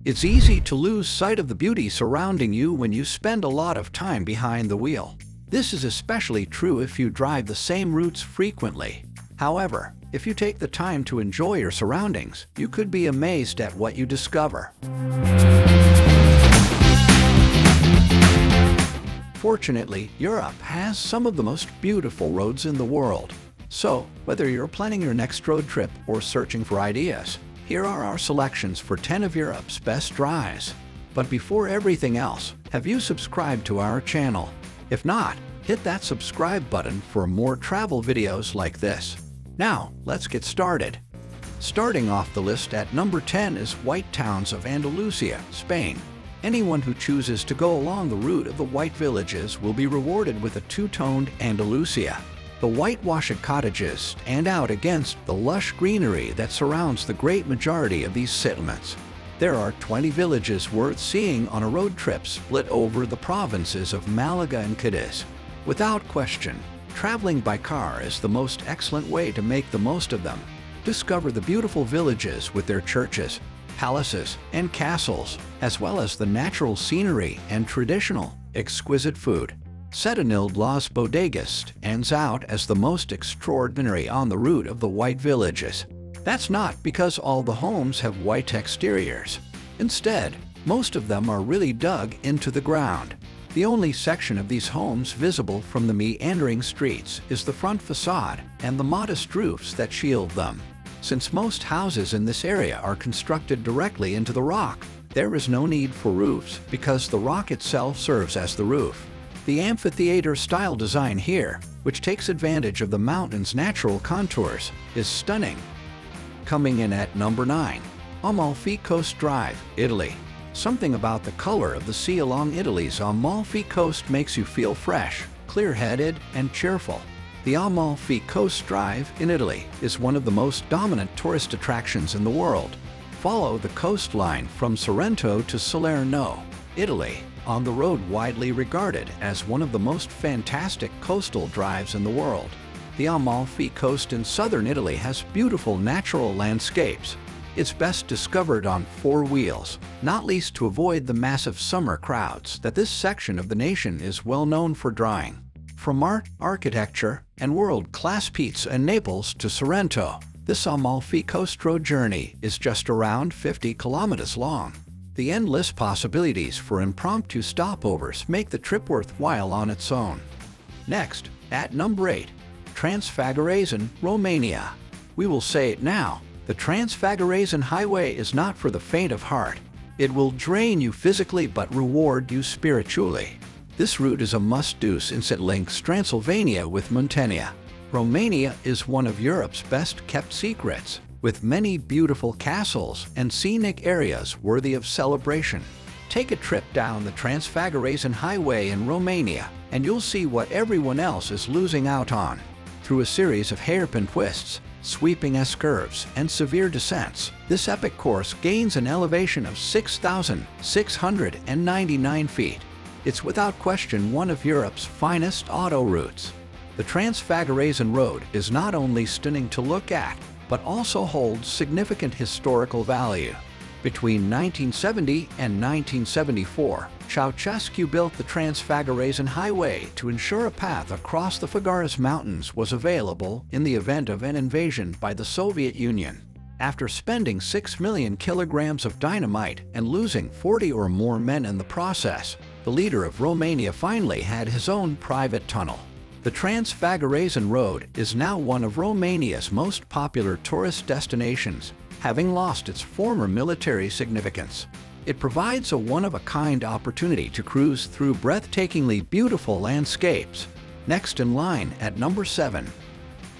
It's easy to lose sight of the beauty surrounding you when you spend a lot of time behind the wheel. This is especially true if you drive the same routes frequently. However, if you take the time to enjoy your surroundings, you could be amazed at what you discover. Fortunately, Europe has some of the most beautiful roads in the world. So, whether you're planning your next road trip or searching for ideas, here are our selections for 10 of Europe's best drives. But before everything else, have you subscribed to our channel? If not, hit that subscribe button for more travel videos like this. Now, let's get started. Starting off the list at number 10 is White Towns of Andalusia, Spain. Anyone who chooses to go along the route of the White Villages will be rewarded with a two-toned Andalusia. The whitewashed cottages stand out against the lush greenery that surrounds the great majority of these settlements. There are 20 villages worth seeing on a road trip split over the provinces of Malaga and Cadiz. Without question, traveling by car is the most excellent way to make the most of them. Discover the beautiful villages with their churches, palaces, and castles, as well as the natural scenery and traditional, exquisite food. Setenil Las Bodegas stands out as the most extraordinary on the route of the White Villages. That's not because all the homes have white exteriors. Instead, most of them are really dug into the ground. The only section of these homes visible from the meandering streets is the front facade and the modest roofs that shield them. Since most houses in this area are constructed directly into the rock, there is no need for roofs because the rock itself serves as the roof. The amphitheater-style design here, which takes advantage of the mountain's natural contours, is stunning. Coming in at number 9, Amalfi Coast Drive, Italy. Something about the color of the sea along Italy's Amalfi Coast makes you feel fresh, clear-headed, and cheerful. The Amalfi Coast Drive in Italy is one of the most dominant tourist attractions in the world. Follow the coastline from Sorrento to Salerno, Italy, on the road widely regarded as one of the most fantastic coastal drives in the world. The Amalfi Coast in southern Italy has beautiful natural landscapes. It's best discovered on four wheels, not least to avoid the massive summer crowds that this section of the nation is well known for drawing. From art, architecture, and world-class pizza in Naples to Sorrento, this Amalfi Coast Road journey is just around 50 kilometers long. The endless possibilities for impromptu stopovers make the trip worthwhile on its own. Next, at number 8, Transfagarasan, Romania. We will say it now, the Transfagarasan Highway is not for the faint of heart. It will drain you physically but reward you spiritually. This route is a must-do since it links Transylvania with Muntenia. Romania is one of Europe's best-kept secrets, with many beautiful castles and scenic areas worthy of celebration. Take a trip down the Transfagarasan Highway in Romania, and you'll see what everyone else is losing out on. Through a series of hairpin twists, sweeping S-curves, and severe descents, this epic course gains an elevation of 6,699 feet. It's without question one of Europe's finest auto routes. The Transfagarasan Road is not only stunning to look at, but also holds significant historical value. Between 1970 and 1974, Ceausescu built the Transfagarasan Highway to ensure a path across the Fagaras Mountains was available in the event of an invasion by the Soviet Union. After spending 6 million kilograms of dynamite and losing 40 or more men in the process, the leader of Romania finally had his own private tunnel. The Transfagarasan Road is now one of Romania's most popular tourist destinations, having lost its former military significance. It provides a one-of-a-kind opportunity to cruise through breathtakingly beautiful landscapes. Next in line at number 7,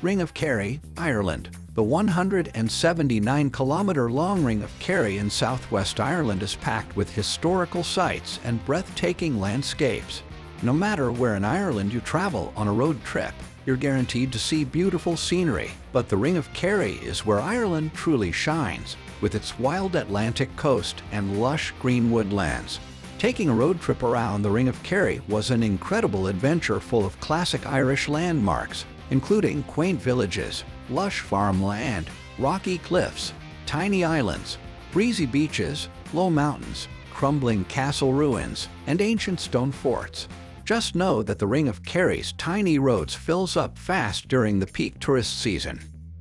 Ring of Kerry, Ireland. The 179-kilometer-long Ring of Kerry in southwest Ireland is packed with historical sites and breathtaking landscapes. No matter where in Ireland you travel on a road trip, you're guaranteed to see beautiful scenery. But the Ring of Kerry is where Ireland truly shines, with its wild Atlantic coast and lush green woodlands. Taking a road trip around the Ring of Kerry was an incredible adventure full of classic Irish landmarks, including quaint villages, lush farmland, rocky cliffs, tiny islands, breezy beaches, low mountains, crumbling castle ruins, and ancient stone forts. Just know that the Ring of Kerry's tiny roads fills up fast during the peak tourist season.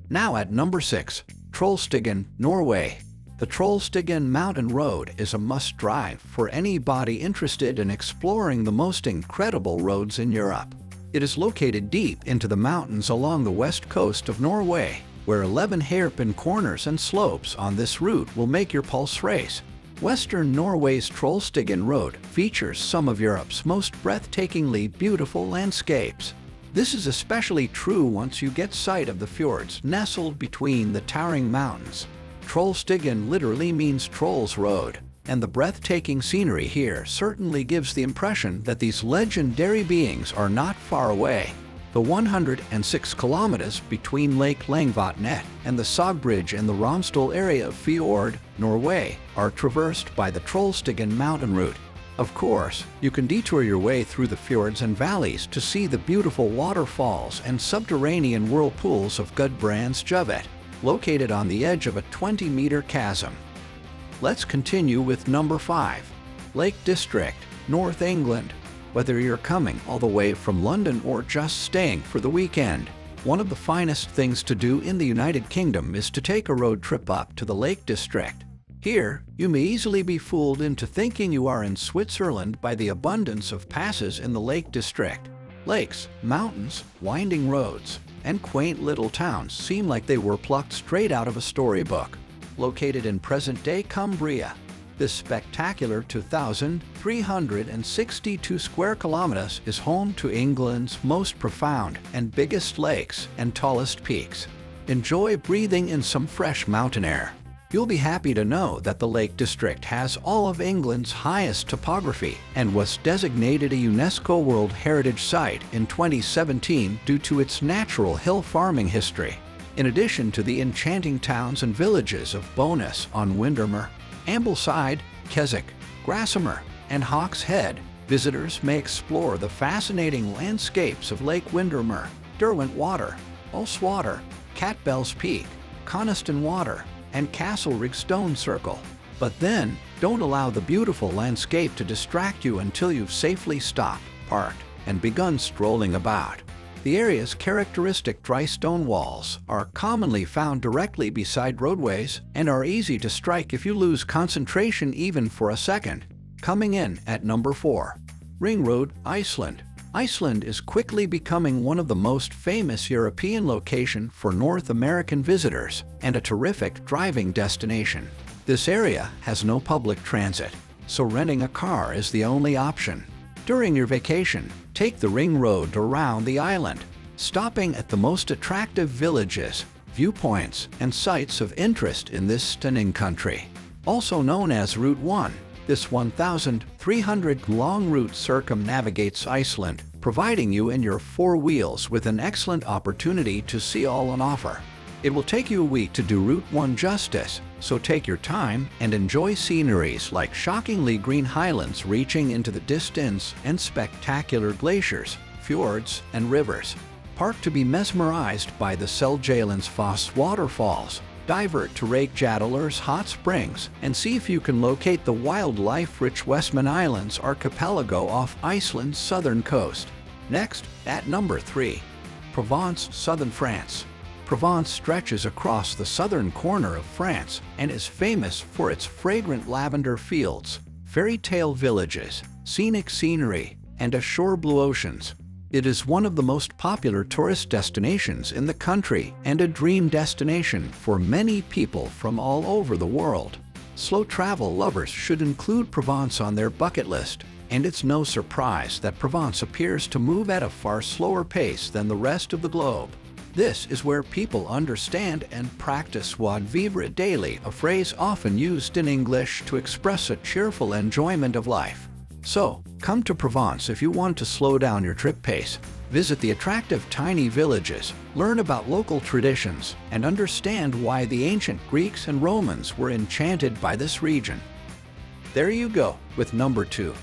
Now at number 6, Trollstigen, Norway. The Trollstigen Mountain Road is a must-drive for anybody interested in exploring the most incredible roads in Europe. It is located deep into the mountains along the west coast of Norway, where 11 hairpin corners and slopes on this route will make your pulse race. Western Norway's Trollstigen Road features some of Europe's most breathtakingly beautiful landscapes. This is especially true once you get sight of the fjords nestled between the towering mountains. Trollstigen literally means Troll's Road, and the breathtaking scenery here certainly gives the impression that these legendary beings are not far away. The 106 kilometers between Lake Langvatnet and the Sogbridge in the Romsdal area of Fjord, Norway, are traversed by the Trollstigen mountain route. Of course, you can detour your way through the fjords and valleys to see the beautiful waterfalls and subterranean whirlpools of Gudbrandsdjupet, located on the edge of a 20-meter chasm. Let's continue with number 5, Lake District, North England. Whether you're coming all the way from London or just staying for the weekend, one of the finest things to do in the United Kingdom is to take a road trip up to the Lake District. Here, you may easily be fooled into thinking you are in Switzerland by the abundance of passes in the Lake District. Lakes, mountains, winding roads, and quaint little towns seem like they were plucked straight out of a storybook. Located in present-day Cumbria, this spectacular 2,362 square kilometers is home to England's most profound and biggest lakes and tallest peaks. Enjoy breathing in some fresh mountain air. You'll be happy to know that the Lake District has all of England's highest topography and was designated a UNESCO World Heritage Site in 2017 due to its natural hill farming history. In addition to the enchanting towns and villages of Bowness on Windermere, Ambleside, Keswick, Grasshopper, and Hawks Head, visitors may explore the fascinating landscapes of Lake Windermere, Derwentwater, Ullswater, Catbell's Peak, Coniston Water, and Castlerigg Stone Circle. But then, don't allow the beautiful landscape to distract you until you've safely stopped, parked, and begun strolling about. The area's characteristic dry stone walls are commonly found directly beside roadways and are easy to strike if you lose concentration even for a second. Coming in at number 4, Ring Road, Iceland. Iceland is quickly becoming one of the most famous European locations for North American visitors and a terrific driving destination. This area has no public transit, so renting a car is the only option. During your vacation, take the Ring Road around the island, stopping at the most attractive villages, viewpoints, and sites of interest in this stunning country. Also known as Route 1, this 1,300-long route circumnavigates Iceland, providing you and your four wheels with an excellent opportunity to see all on offer. It will take you a week to do Route 1 justice, so take your time and enjoy sceneries like shockingly green highlands reaching into the distance and spectacular glaciers, fjords, and rivers. Park to be mesmerized by the Seljalandsfoss waterfalls. Divert to Reykjadalur's hot springs and see if you can locate the wildlife-rich Westman Islands archipelago off Iceland's southern coast. Next, at number 3, Provence, southern France. Provence stretches across the southern corner of France and is famous for its fragrant lavender fields, fairy tale villages, scenic scenery, and ashore blue oceans. It is one of the most popular tourist destinations in the country and a dream destination for many people from all over the world. Slow travel lovers should include Provence on their bucket list, and it's no surprise that Provence appears to move at a far slower pace than the rest of the globe. This is where people understand and practice joie de vivre daily, a phrase often used in English to express a cheerful enjoyment of life. So, come to Provence if you want to slow down your trip pace, visit the attractive tiny villages, learn about local traditions, and understand why the ancient Greeks and Romans were enchanted by this region. There you go with number 2.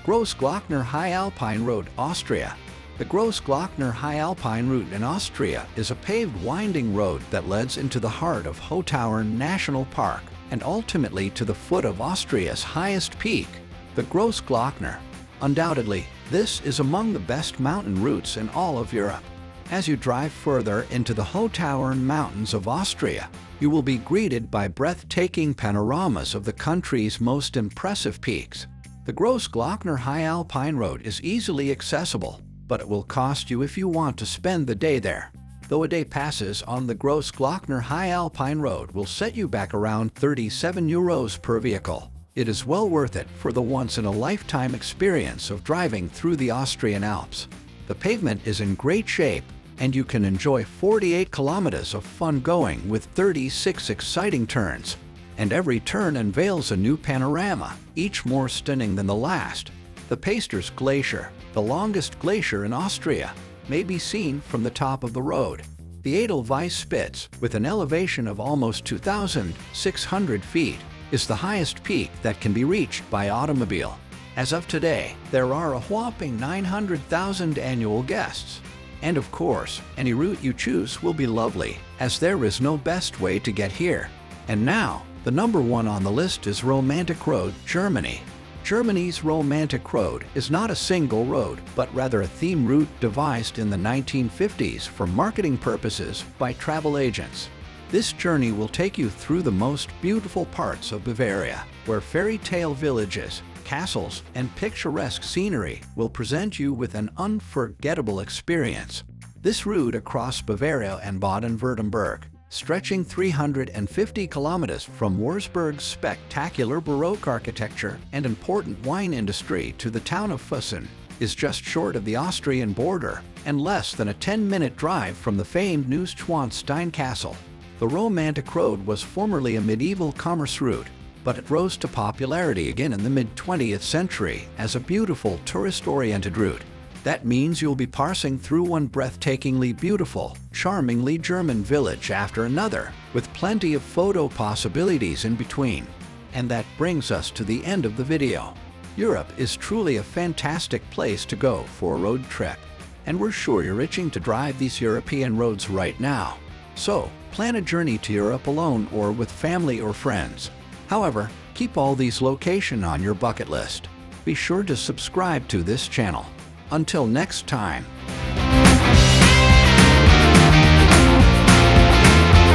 Grossglockner High Alpine Road, Austria. The Grossglockner High Alpine Route in Austria is a paved winding road that leads into the heart of Hohtauern National Park, and ultimately to the foot of Austria's highest peak, the Grossglockner. Undoubtedly, this is among the best mountain routes in all of Europe. As you drive further into the Hohtauern Mountains of Austria, you will be greeted by breathtaking panoramas of the country's most impressive peaks. The Grossglockner High Alpine Road is easily accessible, but it will cost you if you want to spend the day there. Though a day passes on the Grossglockner High Alpine Road will set you back around €37 per vehicle, it is well worth it for the once-in-a-lifetime experience of driving through the Austrian Alps. The pavement is in great shape, and you can enjoy 48 kilometers of fun going with 36 exciting turns. And every turn unveils a new panorama, each more stunning than the last. The Pasters Glacier, the longest glacier in Austria, may be seen from the top of the road. The Edelweiss Spitze, with an elevation of almost 2,600 feet, is the highest peak that can be reached by automobile. As of today, there are a whopping 900,000 annual guests. And of course, any route you choose will be lovely, as there is no best way to get here. And now, the number one on the list is Romantic Road, Germany. Germany's Romantic Road is not a single road, but rather a theme route devised in the 1950s for marketing purposes by travel agents. This journey will take you through the most beautiful parts of Bavaria, where fairy tale villages, castles, and picturesque scenery will present you with an unforgettable experience. This route across Bavaria and Baden-Württemberg, stretching 350 kilometers from Würzburg's spectacular Baroque architecture and important wine industry to the town of Füssen, is just short of the Austrian border and less than a 10-minute drive from the famed Neuschwanstein Castle. The Romantic Road was formerly a medieval commerce route, but it rose to popularity again in the mid-20th century as a beautiful tourist-oriented route. That means you'll be passing through one breathtakingly beautiful, charmingly German village after another, with plenty of photo possibilities in between. And that brings us to the end of the video. Europe is truly a fantastic place to go for a road trip, and we're sure you're itching to drive these European roads right now. So, plan a journey to Europe alone or with family or friends. However, keep all these locations on your bucket list. Be sure to subscribe to this channel. Until next time.